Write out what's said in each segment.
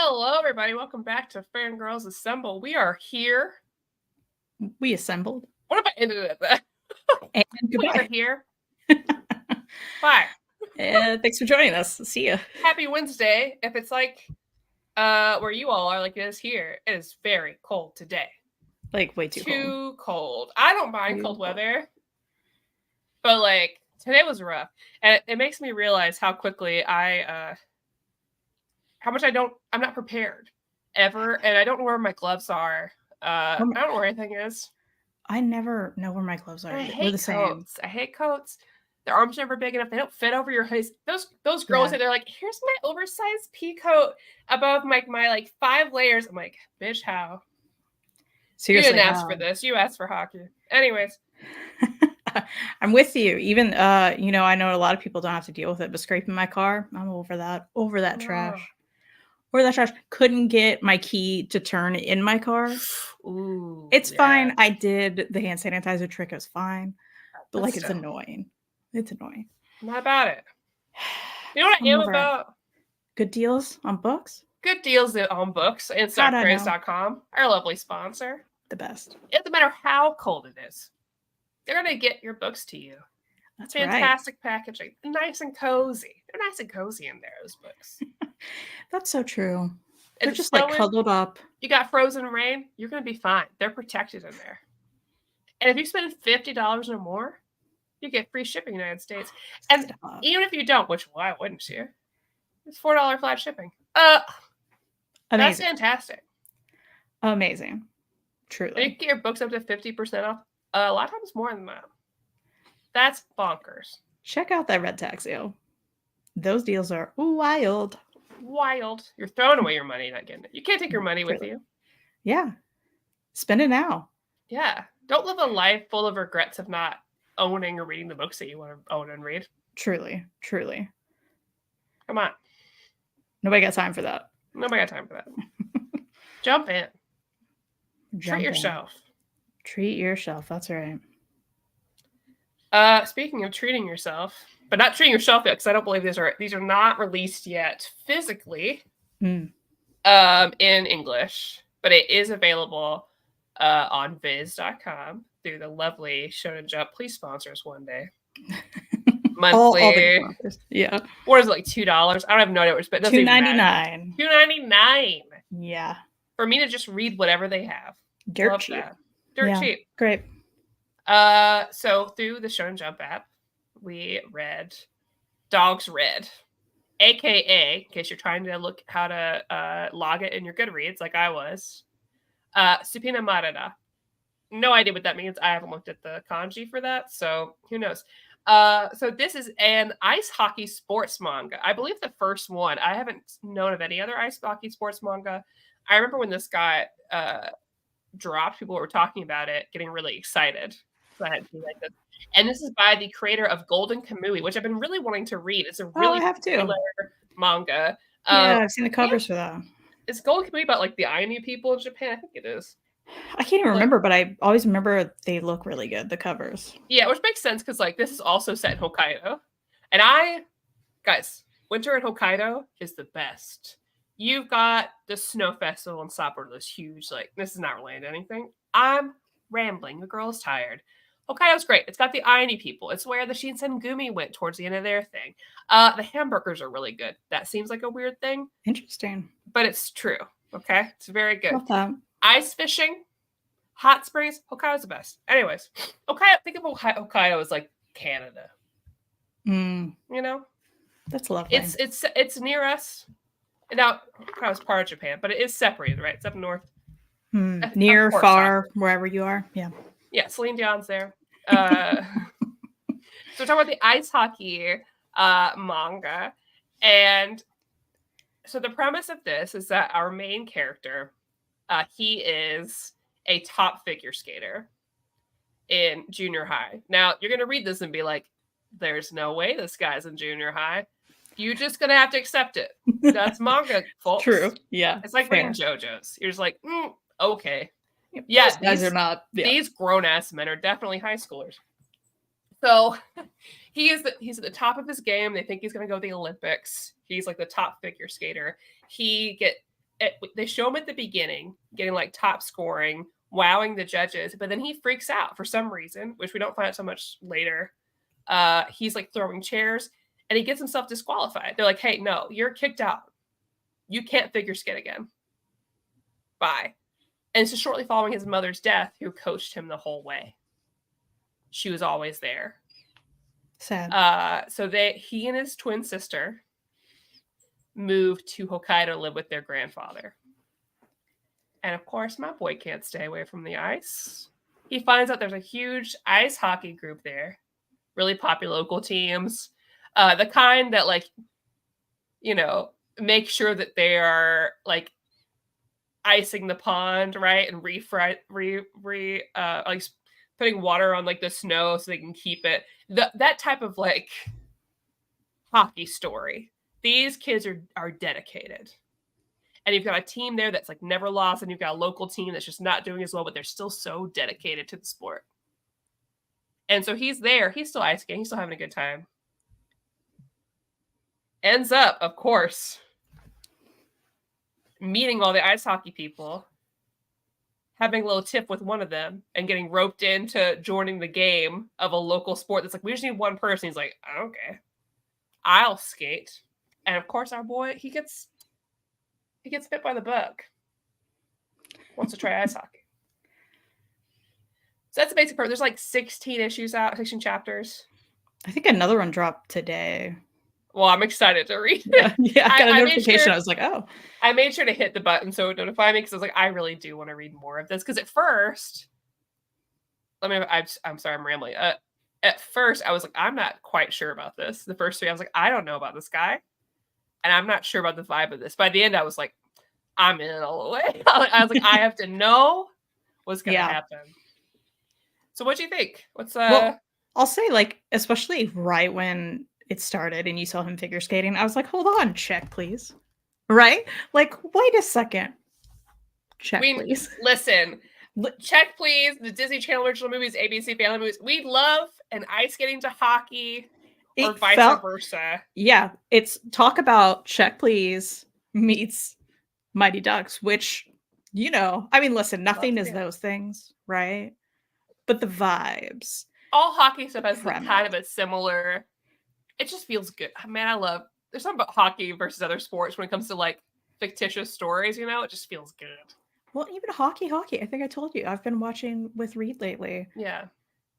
Hello, everybody. Welcome back to Fangirlz Assemble. We are here. We assembled. What if I ended it at that? And We are goodbye. here. Bye. Thanks for joining us. See ya. Happy Wednesday. If it's like where you all are, like it is here, it is very cold today. Like way too cold. Too cold. I don't mind cold weather, but like today was rough, and it makes me realize how quickly how much I'm not prepared ever, and I don't know where my gloves are. I don't know where anything is. I never know where my gloves are. I We're the hate same. coats. I hate coats. Their arms are never big enough. They don't fit over your face. Those girls, they're like, here's my oversized pea coat above my like 5 layers. I'm like, bitch, how? Seriously, you didn't ask for this. You asked for hockey. Anyways. I'm with you. Even I know a lot of people don't have to deal with it, but scraping my car, I'm over that. Over that trash. Or that trash. Couldn't get my key to turn in my car. Ooh, it's fine. I did the hand sanitizer trick. It was fine. But like, it's annoying. It's annoying. I'm not about it. You know what I am about? Good deals on books? Good deals on books. InStockPraise.com. Our lovely sponsor. The best. It doesn't matter how cold it is. They're going to get your books to you. That's fantastic packaging. Nice and cozy. They're nice and cozy in there, those books. That's so true. They're just like cuddled up. You got frozen rain, you're going to be fine. They're protected in there. And if you spend $50 or more, you get free shipping in the United States. And even if you don't, which why wouldn't you? It's $4 flat shipping. That's fantastic. Amazing. Truly. And you can get your books up to 50% off. A lot of times more than that. That's bonkers. Check out that Red Tag sale. Those deals are wild. Wild. You're throwing away your money, not getting it. You can't take your money with you. Yeah. Spend it now. Yeah. Don't live a life full of regrets of not owning or reading the books that you want to own and read. Truly. Truly. Come on. Nobody got time for that. Nobody got time for that. Jump in. Treat yourself. Treat yourself. That's right. Speaking of treating yourself, but not treating yourself yet, because I don't believe these are not released yet physically in English, but it is available on Viz.com through the lovely Shonen Jump. Please sponsor us one day. Monthly. All the yeah. What is it, like $2? I don't have no idea, but $2.99. $2.99. Yeah. For me to just read whatever they have. Dirt cheap. Dirt cheap. Great. So through the Shonen Jump app, we read Dogsred, aka, in case you're trying to look how to log it in your Goodreads, like I was, Supina Marada. No idea what that means. I haven't looked at the kanji for that, so who knows. So this is an ice hockey sports manga. I believe the first one. I haven't known of any other ice hockey sports manga. I remember when this got dropped, people were talking about it, getting really excited. So I had to be like this. And this is by the creator of Golden Kamui, which I've been really wanting to read. It's a really popular manga. Yeah, I've seen the covers for that. Is Golden Kamui about like the Ainu people in Japan? I think it is. I can't even remember, but I always remember they look really good, the covers. Yeah, which makes sense because like this is also set in Hokkaido. And guys, winter in Hokkaido is the best. You've got the snow festival in Sapporo, this huge, like, this is not related to anything. I'm rambling. The girl's tired. Hokkaido's great. It's got the Ainu people. It's where the Shinsengumi went towards the end of their thing. The hamburgers are really good. That seems like a weird thing. Interesting. But it's true. Okay? It's very good. Love that. Ice fishing, hot springs, Hokkaido's the best. Anyways, think of Hokkaido as like Canada. You know? That's lovely. It's near us. Now, Hokkaido's part of Japan, but it is separated, right? It's up north. Near, far, wherever you are. Yeah. Yeah, Celine Dion's there. So we're talking about the ice hockey manga. And so the premise of this is that our main character, he is a top figure skater in junior high. Now, you're going to read this and be like, there's no way this guy's in junior high. You're just going to have to accept it. That's manga, folks. True. Yeah. It's like reading JoJo's. You're just like, okay. Yeah, these grown-ass men are definitely high schoolers. So he's at the top of his game. They think he's going to go to the Olympics. He's like the top figure skater. He they show him at the beginning getting like top scoring, wowing the judges, but then he freaks out for some reason, which we don't find out so much later. He's like throwing chairs and he gets himself disqualified. They're like, hey, no, you're kicked out. You can't figure skate again. Bye. And so shortly following his mother's death, who coached him the whole way. She was always there. Sad. So he and his twin sister moved to Hokkaido to live with their grandfather. And of course, my boy can't stay away from the ice. He finds out there's a huge ice hockey group there. Really popular local teams. The kind that, like, you know, make sure that they are, like, icing the pond, right? And like putting water on, like, the snow so they can keep it. That type of, like, hockey story. These kids are dedicated. And you've got a team there that's, like, never lost, and you've got a local team that's just not doing as well, but they're still so dedicated to the sport. And so he's there. He's still ice skating. He's still having a good time. Ends up, of course, meeting all the ice hockey people, having a little tip with one of them, and getting roped into joining the game of a local sport that's like, we just need one person. He's like, okay, I'll skate. And of course, our boy, he gets bit by the bug. Wants to try ice hockey. So that's the basic part. There's like 16 issues out, 16 chapters. I think another one dropped today. Well, I'm excited to read it. Yeah, I got a notification. I was like, oh. I made sure to hit the button so it would notify me because I was like, I really do want to read more of this. Because at first, I'm sorry, I'm rambling. At first, I was like, I'm not quite sure about this. The first three, I was like, I don't know about this guy. And I'm not sure about the vibe of this. By the end, I was like, I'm in all the way. I was like, I have to know what's going to happen. So what do you think? Well, I'll say, like, especially right when it started and you saw him figure skating, I was like, hold on, check, please. Right? Like, wait a second. Check, please. Listen, check, please. The Disney Channel original movies, ABC Family movies. We love an ice skating to hockey or vice versa. Yeah. It's talk about check, please meets Mighty Ducks, which, you know, I mean, listen, nothing is those things, right? But the vibes. All hockey stuff has kind of a similar. It just feels good. Man, there's something about hockey versus other sports when it comes to, like, fictitious stories, you know? It just feels good. Well, even hockey. I think I told you. I've been watching with Reed lately. Yeah.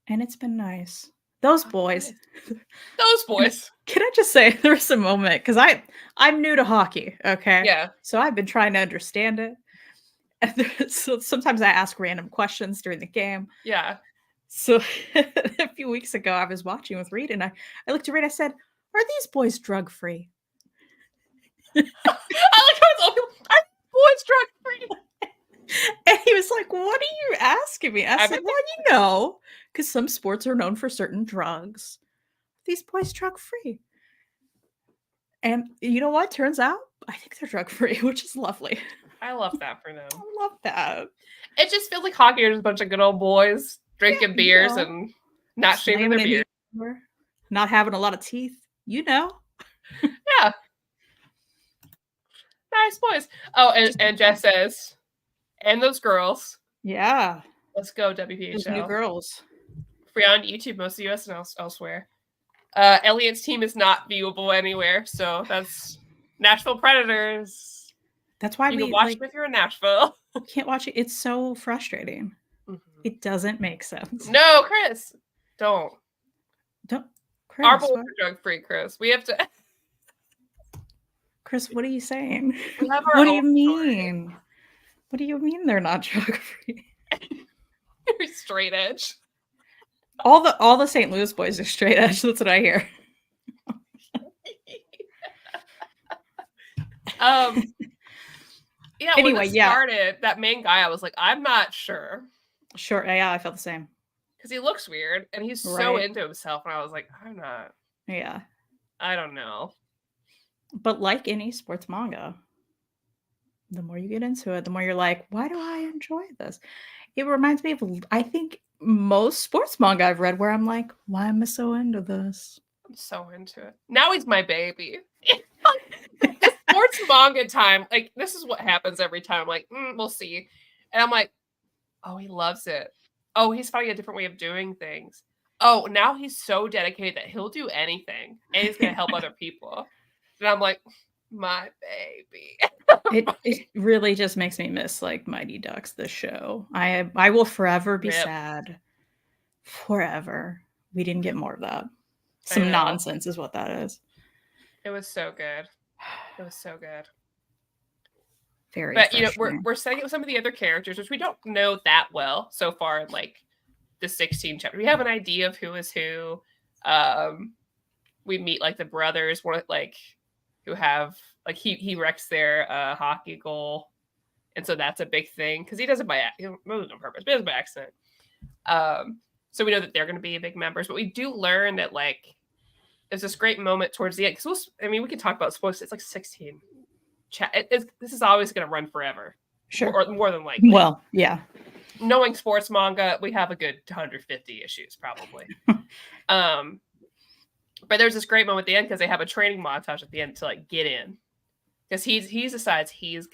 And it's been nice. Those boys. Those boys. Can I just say, there was a moment, because I'm new to hockey, okay? Yeah. So I've been trying to understand it. And so sometimes I ask random questions during the game. Yeah. So a few weeks ago, I was watching with Reed, and I looked at Reed, I said, are these boys drug-free? I like how it's are these boys drug-free? And he was like, what are you asking me? I said, well, you know, because some sports are known for certain drugs. These boys drug-free. And you know what? Turns out, I think they're drug-free, which is lovely. I love that for them. I love that. It just feels like hockey are just a bunch of good old boys drinking beers and not shaving their beard. Not having a lot of teeth, you know. Yeah. Nice boys. Oh, and Jess says, and those girls. Yeah. Let's go, WPHL. Those new girls. Free on YouTube, most of the US and elsewhere. Elliot's team is not viewable anywhere, so that's Nashville Predators. That's why you can watch it if you're in Nashville. Can't watch it. It's so frustrating. Mm-hmm. It doesn't make sense. No, Chris, don't. Chris, our boys are drug-free, Chris. We have to. Chris, what are you saying? What do you mean? Story. What do you mean they're not drug-free? You're straight edge. All the St. Louis boys are straight edge. That's what I hear. Yeah. Anyway, when it started, that main guy, I was like, I'm not sure. Sure. Yeah, I felt the same. Because he looks weird and he's so into himself, and I was like, I'm not. Yeah. I don't know. But like any sports manga, the more you get into it, the more you're like, why do I enjoy this? It reminds me of, I think, most sports manga I've read where I'm like, why am I so into this? I'm so into it. Now he's my baby. sports manga time. Like, this is what happens every time. I'm like, we'll see. And I'm like, oh, he loves it. Oh, he's finding a different way of doing things. Oh, now he's so dedicated that he'll do anything and he's going to help other people. And I'm like, my baby. It really just makes me miss like Mighty Ducks, the show. I will forever be sad. Forever. We didn't get more of that. Some nonsense is what that is. It was so good. It was so good. Very But you know, we're setting up some of the other characters, which we don't know that well so far in like the 16 chapter. We have an idea of who is who. We meet like the brothers, one like who have like he wrecks their hockey goal, and so that's a big thing because he does it by on purpose, but he does it by accident. So we know that they're going to be big members, but we do learn that like there's this great moment towards the end because we can talk about spoilers. It's like 16. This is always going to run forever, sure, or more than likely. Well, yeah. Knowing sports manga, we have a good 150 issues probably. But there's this great moment at the end because they have a training montage at the end to like get in, because he decides he's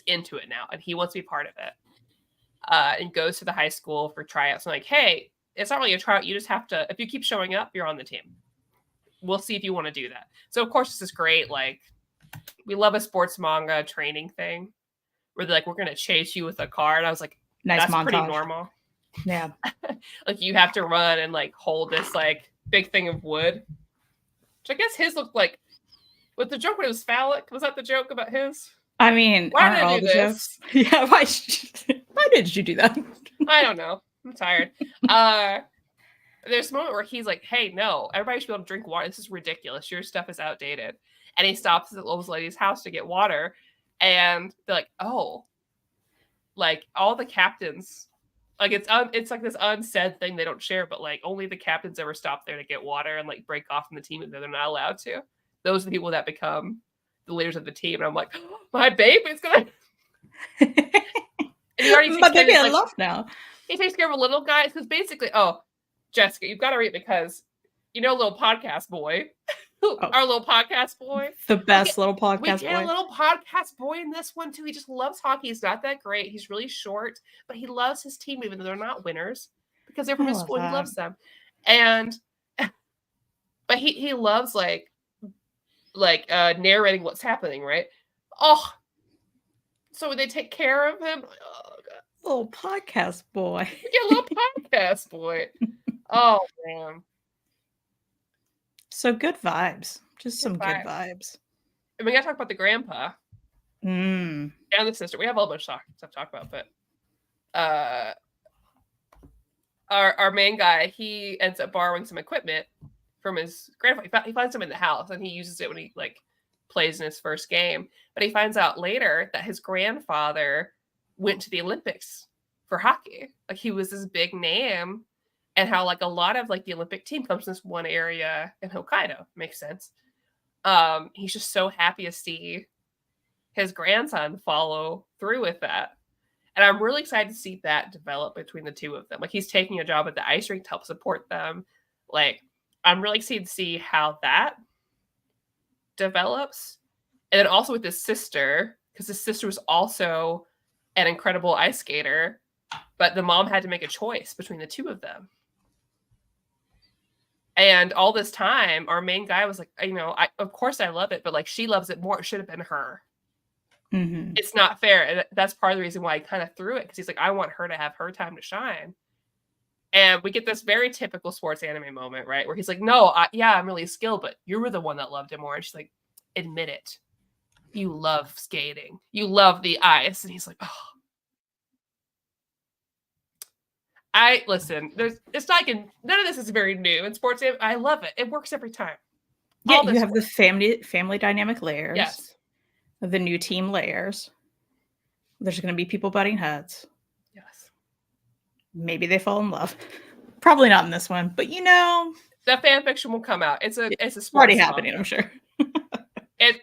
into it now and he wants to be part of it. And goes to the high school for tryouts and like, hey, it's not really a tryout. You just have to, if you keep showing up, you're on the team. We'll see if you want to do that. So of course, this is great. Like, we love a sports manga training thing where they're like, we're going to chase you with a car. And I was like, nice that's montage. Pretty normal. Yeah. Like, you have to run and like hold this like big thing of wood, which I guess his looked like, with the joke when it was phallic. Was that the joke about his? I mean, why did I do this? Jokes? Yeah, why did you do that? I don't know. I'm tired. There's a moment where he's like, hey, no, everybody should be able to drink water. This is ridiculous. Your stuff is outdated. And he stops at the old lady's house to get water. And they're like, oh, like all the captains, like it's like this unsaid thing they don't share, but like only the captains ever stop there to get water and like break off from the team if they're not allowed to. Those are the people that become the leaders of the team. And I'm like, oh, my baby's gonna. And he already my baby I love now. He takes care of a little guy because basically, oh, Jessica, you've got to read because you know, little podcast boy. Our little podcast boy. The best little podcast boy. We get a little podcast boy in this one, too. He just loves hockey. He's not that great. He's really short, but he loves his team, even though they're not winners, because they're from his school. He loves them. And, but he loves, like narrating what's happening, right? Oh, so they take care of him. Oh, God. Little podcast boy. Yeah, little podcast boy. Oh, man. So good vibes. Just some good vibes. And we got to talk about the grandpa. And the sister. We have a whole bunch of stuff to talk about, but our main guy, he ends up borrowing some equipment from his grandfather. He finds them in the house, and he uses it when he like plays in his first game. But he finds out later that his grandfather went to the Olympics for hockey. Like, he was this big name. And how, like, a lot of, like, the Olympic team comes from this one area in Hokkaido. Makes sense. He's just so happy to see his grandson follow through with that. And I'm really excited to see that develop between the two of them. Like, he's taking a job at the ice rink to help support them. Like, I'm really excited to see how that develops. And then also with his sister, because his sister was also an incredible ice skater. But the mom had to make a choice between the two of them. And all this time, our main guy was like, you know, of course I love it, but like, she loves it more. It should have been her. Mm-hmm. It's not fair. And that's part of the reason why he kind of threw it. Because he's like, I want her to have her time to shine. And we get this very typical sports anime moment, right? Where he's like, no, I'm really skilled, but you were the one that loved it more. And she's like, admit it. You love skating. You love the ice. And he's like, oh. It's not like none of this is very new in sports. I love it. It works every time. Yeah, you have the family dynamic layers. Yes. The new team layers. There's going to be people butting heads. Yes. Maybe they fall in love. Probably not in this one, but you know, the fan fiction will come out. It's a sports already happening, I'm sure.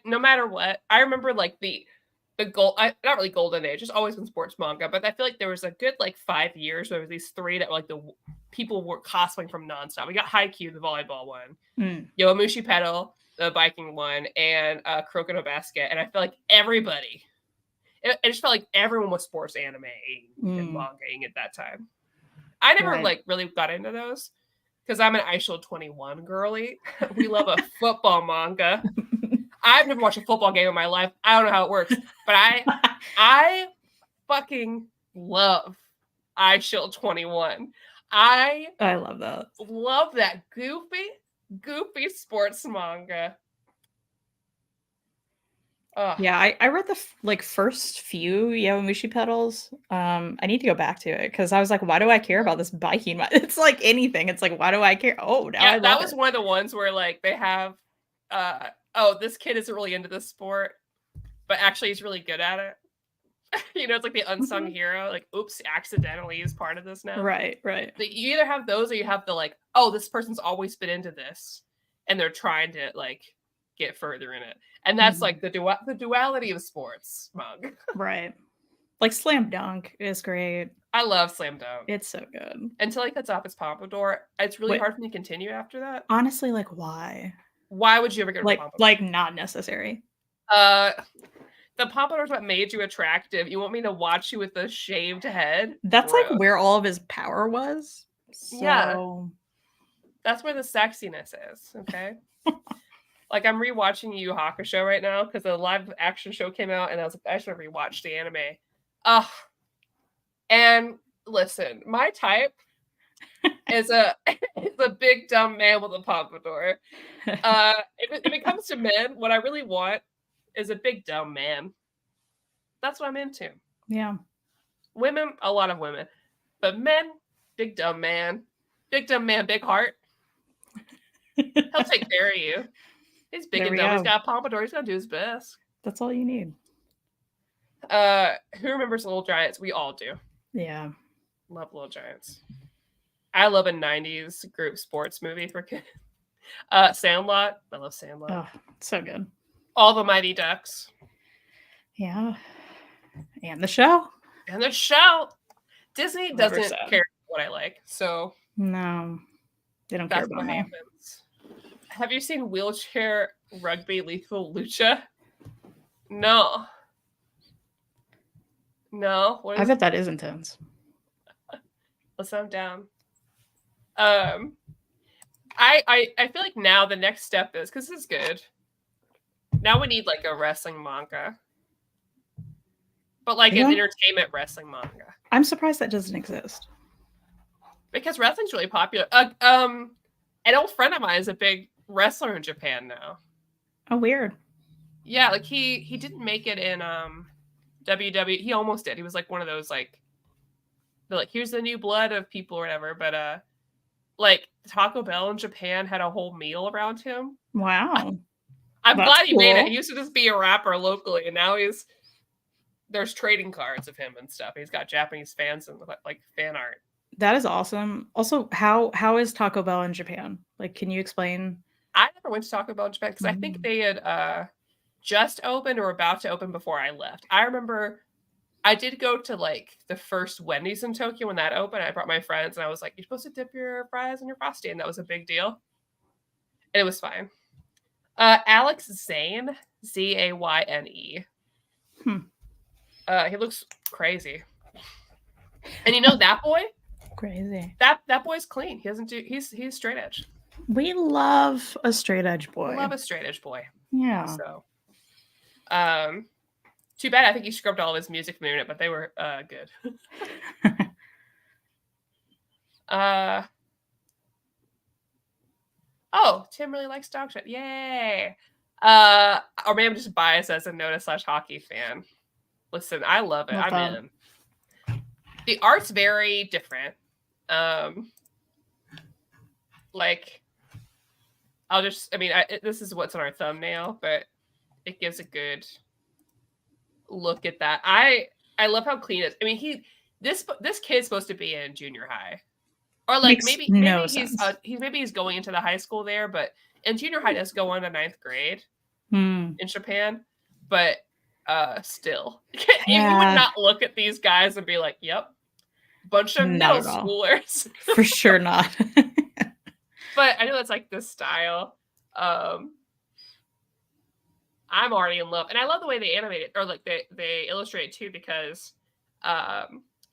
No matter what, I remember like the gold, not really golden age. It's always been sports manga, but I feel like there was a good like 5 years where there was these three that were like the people were cosplaying from nonstop. We got Haikyuu, the volleyball one, Yowamushi Pedal, the biking one, and Kuroko no Basket, and I feel like everybody. It just felt like everyone was sports anime and mangaing at that time. I never like really got into those because I'm an ISHL 21 girly. We love a football manga. I've never watched a football game in my life. I don't know how it works, but I fucking love ISHL 21. I love that. Love that goofy sports manga. Yeah, I read the first few Yowamushi Pedals. I need to go back to it because I was like, why do I care about this biking? It's like anything. It's like, why do I care? Oh, now I love that was it. one of the ones where like they have, this kid isn't really into this sport, but actually he's really good at it. It's like the unsung hero. Like, oops, accidentally is part of this now. Right. You either have those or you have the like, oh, this person's always been into this, and they're trying to like get further in it. And that's like the duality of sports manga. Right. Like Slam Dunk is great. I love Slam Dunk. It's so good. Until he cuts off his pompadour, it's really hard for me to continue after that. Honestly, like why? Why would you ever get rid of pompadour? Like not necessary. The pompadour is what made you attractive. You want me to watch you with a shaved head? That's like where all of his power was. So... Yeah. That's where the sexiness is, okay? Like, I'm rewatching Yu Yu Hakusho right now because the live action show came out, and I was like, I should rewatch the anime. And listen, my type is a big dumb man with a pompadour. If it comes to men, what I really want is a big dumb man. That's what I'm into. Yeah. Women, a lot of women. But men, big dumb man. Big dumb man, big heart. He'll take care of you. He's big and dumb. He's got a pompadour. He's gonna do his best. That's all you need. Who remembers Little Giants? We all do. Yeah. Love Little Giants. I love a 90s group sports movie for kids. Sandlot. I love Sandlot. Oh, so good. All the Mighty Ducks. Yeah. And the show. Disney doesn't care what I like, so no, they don't care about me. Have you seen Wheelchair Rugby Lethal Lucha? No. I bet that is intense. Listen, I'm down. I feel like now the next step is, because this is good. Now we need like a wrestling manga. But like an entertainment wrestling manga. I'm surprised that doesn't exist. Because wrestling's really popular. An old friend of mine is a big wrestler in Japan now. Oh, weird. Yeah, like he didn't make it in WWE. He almost did. He was like one of those like, they're like, here's the new blood of people or whatever. But like Taco Bell in Japan had a whole meal around him. Wow. I'm glad he made it. He used to just be a rapper locally, and now there's trading cards of him and stuff. He's got Japanese fans and like fan art. That is awesome. Also, how is Taco Bell in Japan? Like, can you explain? I never went to Taco Bell in Japan because I think they had just opened or about to open before I left. I remember I did go to like the first Wendy's in Tokyo when that opened. I brought my friends and I was like, you're supposed to dip your fries in your Frosty, and that was a big deal. And it was fine. Alex Zane, Zayne. He looks crazy. And you know that boy? Crazy. That boy's clean. He's straight edge. We love a straight edge boy. Yeah. So too bad. I think he scrubbed all of his music from the internet, but they were good. Tim really likes Dogsred. Yay. Or maybe I'm just biased as a Noda/hockey fan. Listen, I love it. I'm in. The art's very different. Like, this is what's on our thumbnail, but it gives a good look at that. I love how clean it is. I mean, this kid's supposed to be in junior high, or like maybe he's going into the high school there, but in junior high does go on to 9th grade in Japan, but still, you would not look at these guys and be like, "Yep, bunch of middle schoolers." For sure not. But I know that's like the style. I'm already in love, and I love the way they animate it, or like they illustrate it too, because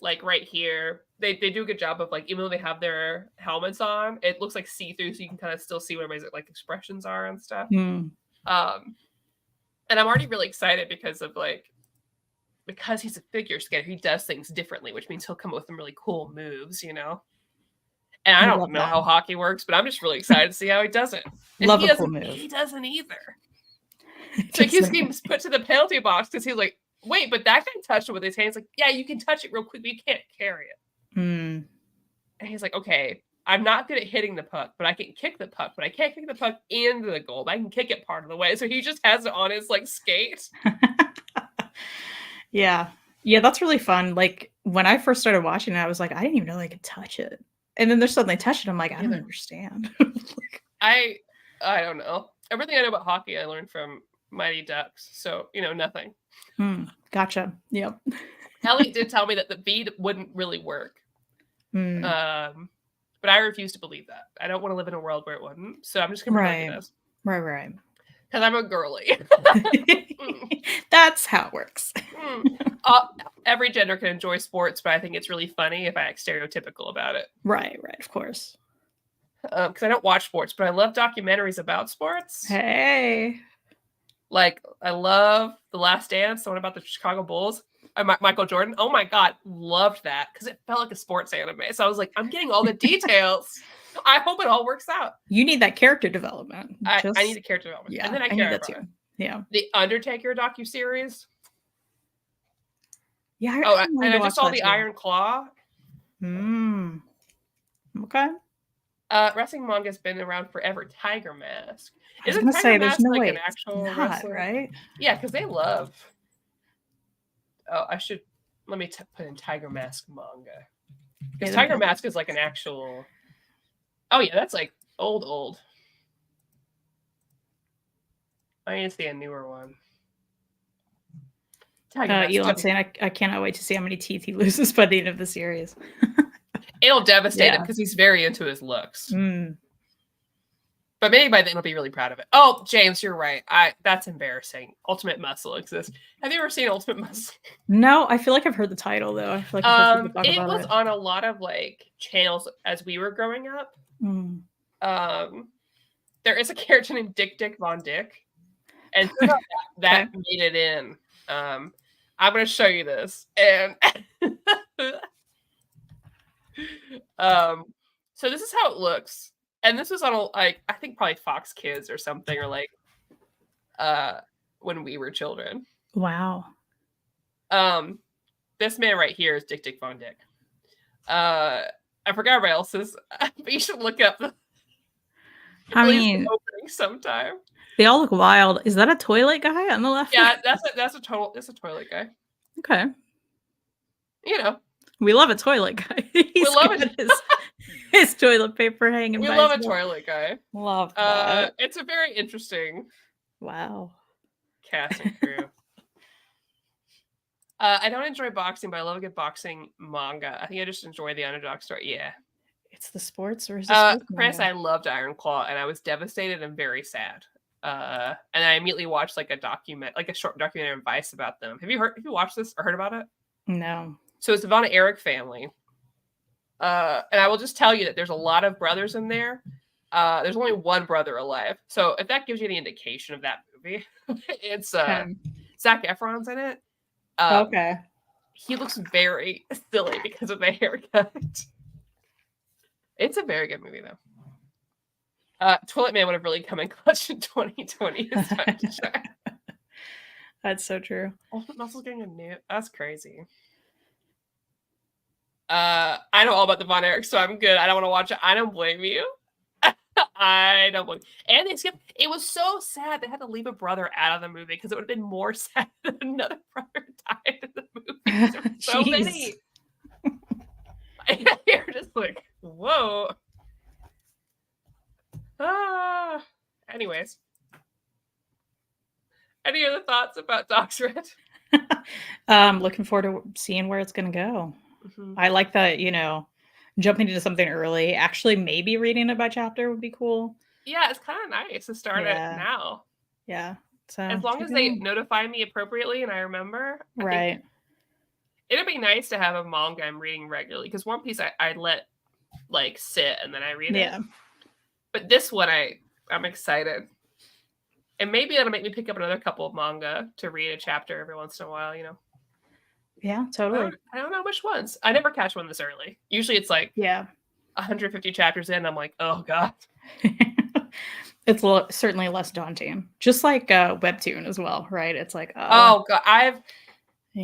like right here they do a good job of like, even though they have their helmets on, it looks like see-through, so you can kind of still see what everybody's like expressions are and stuff. Mm. And I'm already really excited because of like, because he's a figure skater, he does things differently, which means he'll come up with some really cool moves, you know. And I I don't love know that. how hockey works, but I'm just really excited to see how he does it. And Love he a cool doesn't. move. He doesn't either. So he's getting put to the penalty box because he's like, wait, but that guy touched it with his hands. Like, yeah, you can touch it real quick, but you can't carry it. Mm. And he's like, okay, I'm not good at hitting the puck, but I can kick the puck, but I can't kick the puck into the goal. But I can kick it part of the way. So he just has it on his like skate. Yeah. Yeah, that's really fun. Like when I first started watching it, I was like, I didn't even know I could touch it. And then there's something touched it. I'm like, I don't understand. Like, I don't know. Everything I know about hockey, I learned from Mighty Ducks. So, you know, nothing. Gotcha. Yep. Ellie did tell me that the bead wouldn't really work. But I refuse to believe that. I don't want to live in a world where it wouldn't. So I'm just going to pretend it does. Right. Because I'm a girly. That's how it works. Every gender can enjoy sports, but I think it's really funny if I act stereotypical about it. Right, of course. Because I don't watch sports, but I love documentaries about sports. Hey. Like, I love The Last Dance, the one about the Chicago Bulls. Michael Jordan. Oh my God, loved that because it felt like a sports anime. So I was like, I'm getting all the details. I hope it all works out. You need that character development. I need a character development. Yeah, and then I need that too. Yeah. The Undertaker docuseries. Yeah. And I just saw the Iron Claw. Okay. Wrestling manga has been around forever. Tiger Mask. I was gonna say there's no way an actual wrestler, right? Yeah, because they love. Oh, I should let me put in Tiger Mask manga. Because Tiger Mask is like an actual. Oh yeah, that's like old. I need to see a newer one. Elon saying I cannot wait to see how many teeth he loses by the end of the series. It'll devastate him because he's very into his looks. But maybe by then he'll be really proud of it. Oh, James, you're right. That's embarrassing. Ultimate Muscle exists. Have you ever seen Ultimate Muscle? No, I feel like I've heard the title though. I feel like I've heard people talk about was on a lot of like channels as we were growing up. There is a character named Dick Von Dick, and that made it in. I'm going to show you this, and so this is how it looks. And this was on I think probably Fox Kids or something, or like when we were children. Wow. This man right here is Dick Von Dick. I forgot everybody else's, but you should look up the opening sometime. They all look wild. Is that a toilet guy on the left? Yeah, that's a toilet guy. Okay. You know. We love a toilet guy. We love his toilet paper hanging. We love a toilet guy. Love that. It's a very interesting. Wow. Cast and crew. I don't enjoy boxing, but I love a good boxing manga. I think I just enjoy the underdog story. Yeah. It's the sports or is it Chris, I loved Iron Claw, and I was devastated and very sad. And I immediately watched like a short documentary on Vice about them. Have you watched this or heard about it? No. So it's the Von Erich family. And I will just tell you that there's a lot of brothers in there. There's only one brother alive. So if that gives you any indication of that movie, it's Zac Efron's in it. Okay. He looks very silly because of the haircut. It's a very good movie though. Toilet Man would have really come in clutch in 2020. That's so true. Ultimate Muscle's getting a new. That's crazy. I know all about the Von Erich, so I'm good. I don't want to watch it. I don't blame you. I don't blame you. And it was so sad they had to leave a brother out of the movie because it would have been more sad that another brother died in the movie. There were so many. You're just like, whoa. Anyways. Any other thoughts about Dogsred? Looking forward to seeing where it's going to go. I like that, jumping into something early. Actually, maybe reading it by chapter would be cool. Yeah, it's kind of nice to start it now. Yeah. So as long as they notify me appropriately and I remember, I think it'd be nice to have a manga I'm reading regularly, because One Piece I let like sit and then I read it. But this one I'm excited. And maybe that'll make me pick up another couple of manga to read a chapter every once in a while, you know. Yeah, totally. I don't know which ones. I never catch one this early. Usually it's like 150 chapters in, I'm like, oh god. It's certainly less daunting. Just like Webtoon as well, right? It's like, oh god,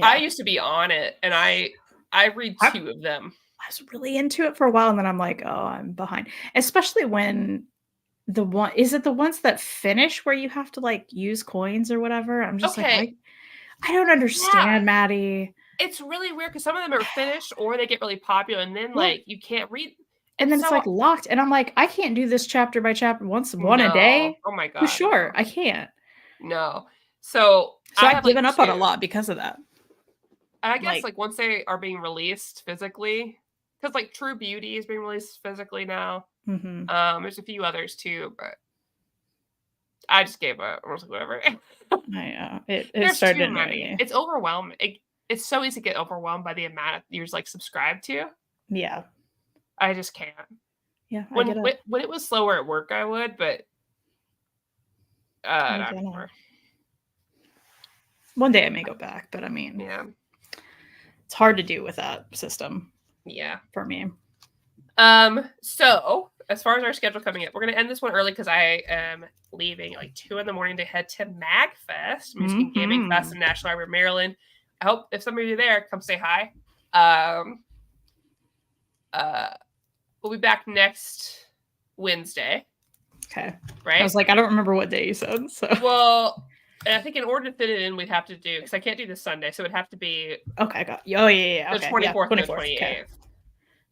I used to be on it, and I read 2 of them. I was really into it for a while, and then I'm like, oh, I'm behind. Especially when the ones that finish where you have to like use coins or whatever? I'm just like, I don't understand, Maddie. It's really weird because some of them are finished or they get really popular, and then like you can't read. And then it's like locked, and I'm like, I can't do this chapter by chapter one a day. Oh my god, for sure, I can't. No, so I've given up on a lot because of that. And I guess like once they are being released physically, because like True Beauty is being released physically now. There's a few others too, but I just gave up. I was like, whatever. It started too many. It's overwhelming. It's so easy to get overwhelmed by the amount you're like subscribed to. Yeah. I just can't. Yeah. When it was slower at work, I would, but not anymore. One day I may go back, but I mean, it's hard to do with that system. Yeah, for me. So as far as our schedule coming up, we're gonna end this one early because I am leaving like 2 in the morning to head to MagFest, Music and Gaming Fest in National Library of Maryland. I hope if some of you are there, come say hi. We'll be back next Wednesday. Okay. Right? I was like, I don't remember what day you said. So well, and I think in order to fit it in, we'd have to do, because I can't do this Sunday, so it'd have to be Oh yeah. The 24th and the 28th. Okay.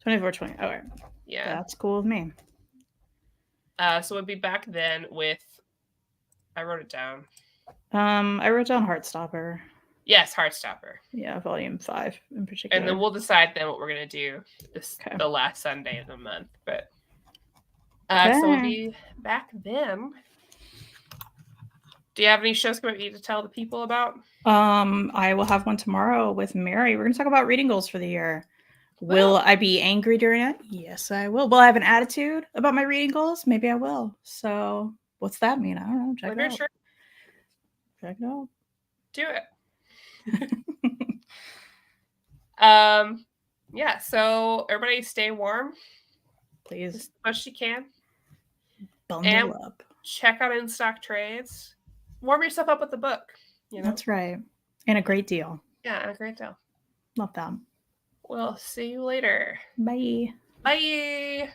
24, 20. All right. Yeah. That's cool with me. So we'll be back then with, I wrote it down. I wrote down Heartstopper. Yes, Heartstopper. Yeah, volume 5 in particular. And then we'll decide then what we're gonna do the last Sunday of the month. But so we'll be back then. Do you have any shows coming you need to tell the people about? I will have one tomorrow with Mary. We're gonna talk about reading goals for the year. Will I be angry during it? Yes, I will. Will I have an attitude about my reading goals? Maybe I will. So what's that mean? I don't know. Check it out. Sure. Check it out. Do it. Yeah, so everybody stay warm, please, as much as you can. Bundle up. Check out in stock trades. Warm yourself up with the book. You know? That's right. And a great deal. Yeah, and a great deal. Love that. We'll see you later. Bye. Bye.